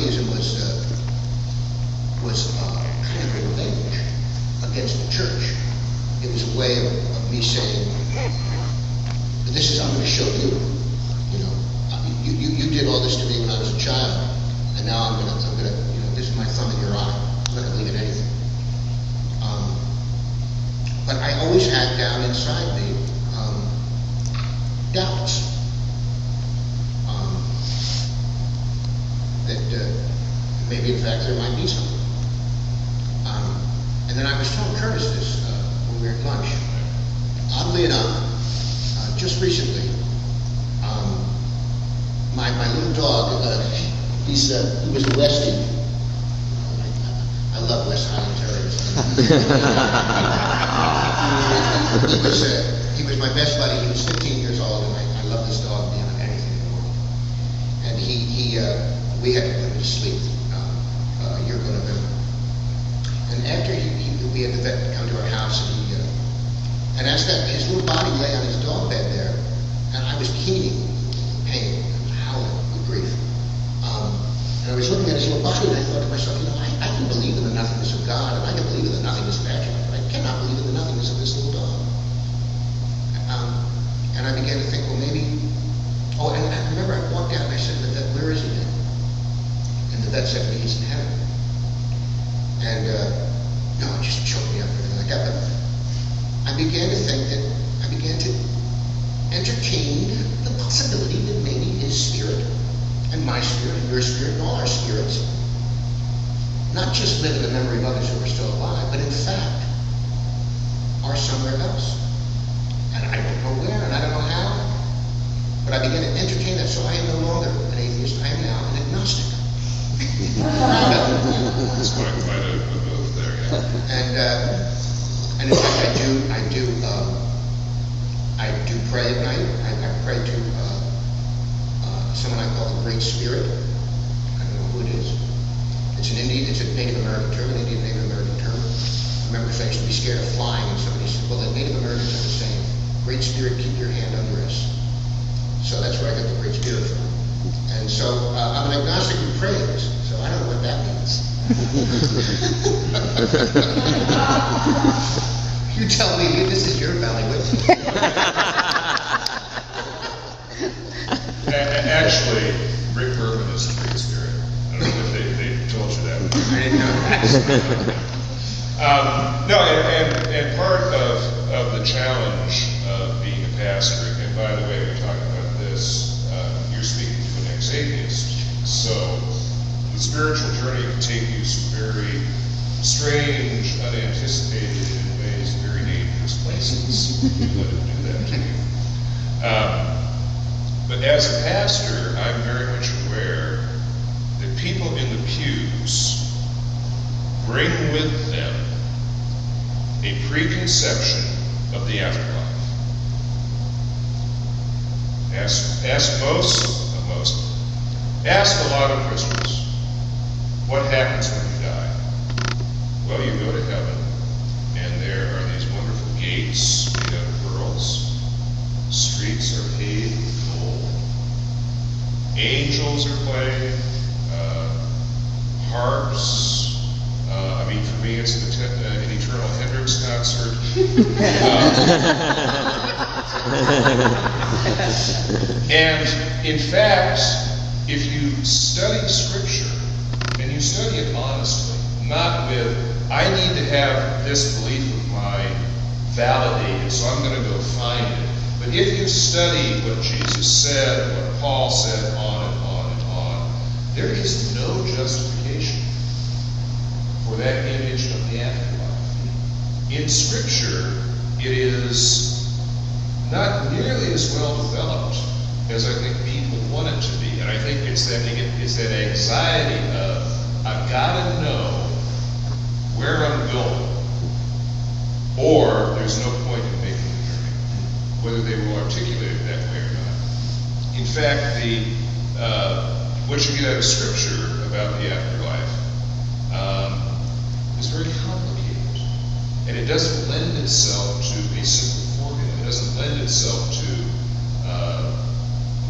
atheism was kind of revenge against the church. It was a way of me saying, this is, I'm going to show you, you did all this to me when I was a child, and now I'm going to, this is my thumb in your eye. I'm not going to believe in anything. But I always had down inside me doubts that maybe in fact there might be something. And then I was telling Curtis this when we were at lunch. Oddly enough, just recently, my little dog, he was arrested. I love West Highland Terriers. He was my best buddy. He was 15 years old, and I love this dog beyond anything in the world. And we had to put him to sleep a year ago November. And after we had the vet come to our house, and as his little body lay on his dog bed there, and I was keening pain, I was howling with grief. And I was looking at his little body, and I thought to myself, I can believe in the nothingness of God, and I can believe in the nothingness of afterlife, but I cannot believe in the nothingness of this little dog. And I began to think, well, maybe. Oh, and I remember I walked out and I said to the vet, "Where is he then?" And the vet said to me, "He's in heaven." And no, it just choked me up and everything like that. But I began to think that I began to entertain the possibility that maybe his spirit and my spirit and your spirit and all our spirits not just live in the memory of others who are still alive, but in fact are somewhere else. And I don't know where, and I don't know how, but I began to entertain that. So I am no longer an atheist. I am now an agnostic. It's quite a move there, yeah. And in fact, I do pray at night. I pray to someone I call the Great Spirit. I don't know who it is. It's a Native American term, an Indian Native American term. I remember I used to be scared of flying, and somebody said, well, the Native Americans have the saying, Great Spirit, keep your hand under us. So that's where I got the Great Spirit from. And so I'm an agnostic who prays, so I don't know what that means. You tell me, this is your bailiwick. Actually, Rick Berman is the Great Spirit. I don't know if they told you that. I didn't know that. No, and part of the challenge of being a pastor, and by the way, we're talking about this, you're speaking to an ex-atheist, so the spiritual journey can take you some very strange, unanticipated, in ways, very dangerous places. You let it do that to you. But as a pastor, I'm very much aware that people in the pews bring with them a preconception of the afterlife. Ask a lot of Christians, what happens when you die? Well, you go to heaven, and there are these wonderful gates made out of pearls. Streets are paved with gold. Angels are playing. Harps. For me, it's an Eternal Hendrix concert. And in fact, if you study Scripture, and you study it honestly, not with, I need to have this belief of mine validated, so I'm going to go find it. But if you study what Jesus said, what Paul said, on and on and on, there is no justification for that image of the afterlife. In Scripture, it is not nearly as well developed as I think people want it to be. And I think it's that anxiety of, I've got to know where I'm going, or there's no point in making the journey, whether they will articulate it that way or not. In fact, what you get out of Scripture about the afterlife is very complicated, and it doesn't lend itself to a simple formula. It doesn't lend itself to,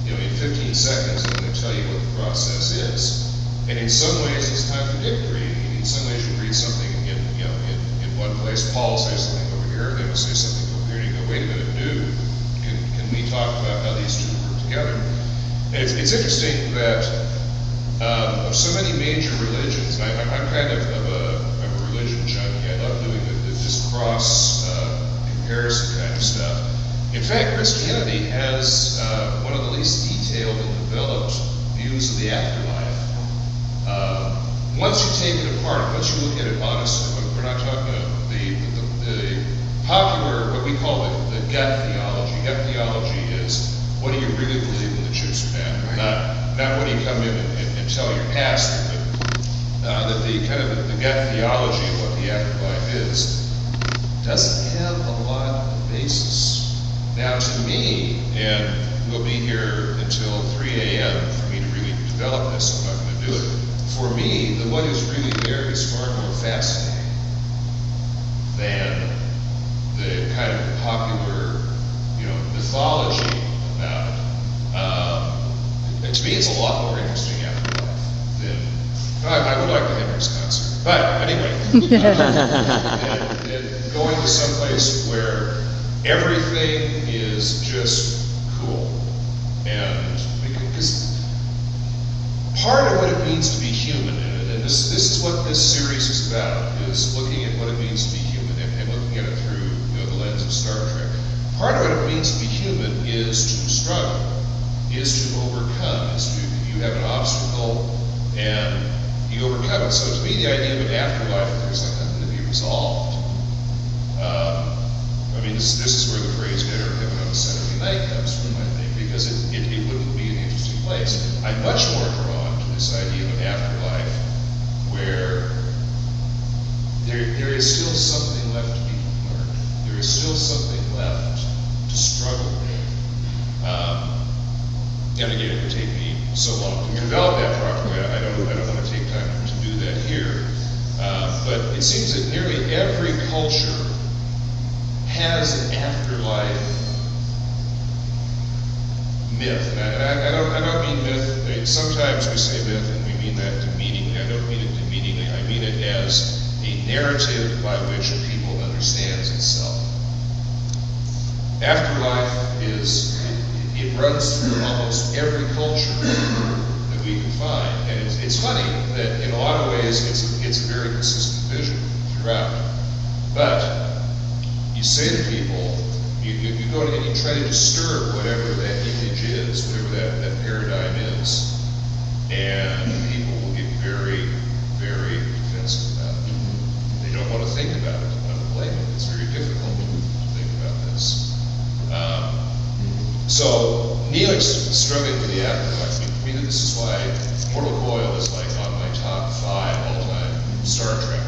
in 15 seconds I'm going to tell you what the process is. And in some ways, it's contradictory. In some ways, you read something in one place, Paul says something over here, they will say something over here, and you go, wait a minute, dude, can we talk about how these two work together? And it's interesting that of so many major religions, and I'm kind of a religion junkie. I love doing this cross comparison kind of stuff. In fact, Christianity has one of the least detailed and developed views of the afterlife. Once you take it apart, once you look at it honestly, we're not talking about the popular, what we call the gut theology. Gut theology is, what do you really believe when the chips are down? Right. Not what do you come in and tell your pastor, but that the kind of the gut theology of what the afterlife is doesn't have a lot of basis. Now, to me, and we'll be here until 3 a.m. for me to really develop this, so I'm not going to do it. For me, what is really there is far more fascinating than the kind of popular, mythology about it. To me, it's a lot more interesting afterlife than I would like the Hendrix concert. But anyway, and going to someplace where everything is just cool, and because part of what it means to be human, and this is what this series is about, is looking at what it means to be human and looking at it through the lens of Star Trek. Part of what it means to be human is to struggle, is to overcome, you have an obstacle and you overcome it. So to me, the idea of an afterlife, there's like nothing to be resolved. This is where the phrase "dinner in heaven on a Saturday night" comes from, I think, because it wouldn't be an interesting place. I'm much more drawn to this idea of an afterlife where there is still something left to be learned. There is still something left to struggle with. And again, it would take me so long to develop that properly. I don't want to take time to do that here. But it seems that nearly every culture has an afterlife myth. And I don't mean myth. Sometimes we say myth and we mean that demeaningly. I don't mean it demeaningly. I mean it as a narrative by which a people understands itself. Afterlife it runs through almost every culture that we can find. And it's funny that in a lot of ways it's a very consistent vision throughout. But you say to people, you go and you try to disturb whatever that image is, whatever that paradigm is, and people will get very, very defensive about it. They don't want to think about it. I don't blame them. It's very difficult to think about this. So Neelix struggling with the afterlife. I mean, this is why Mortal Coil is like on my top 5 all-time Star Trek,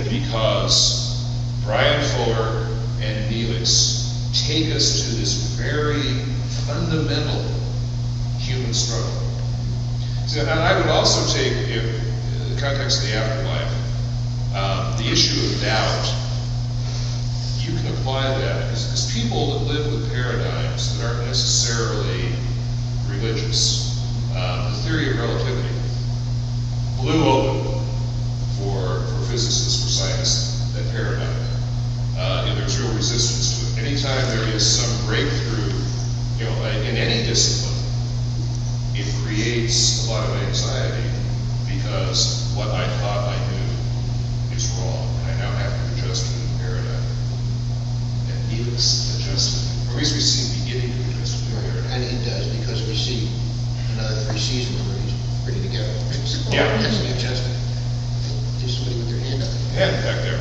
because Brian Fuller and Neelix take us to this very fundamental human struggle. So, and I would also take, in the context of the afterlife, the issue of doubt. You can apply that, because people that live with paradigms that aren't necessarily religious, the theory of relativity blew open for physicists, for scientists, that paradigm. And there's real resistance to it. Anytime there is some breakthrough, in any discipline, it creates a lot of anxiety, because what I thought I knew is wrong, and I now have to adjust to the paradigm. And Neelix adjusted, or at least we see the beginning of adjusting to the paradigm. And it does, because we see another 3 seasons where he's pretty together. Yeah. That's the adjustment. Do somebody with their hand up. Yeah, back there.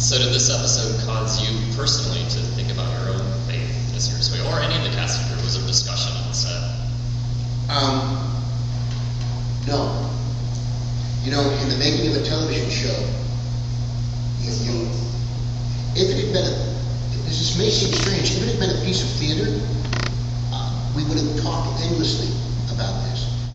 So did this episode cause you personally to think about your own faith in a serious way, or any of the cast members? Was there discussion on the set? No. In the making of a television show, if it had been this may seem strange, if it had been a piece of theater, we would have talked endlessly about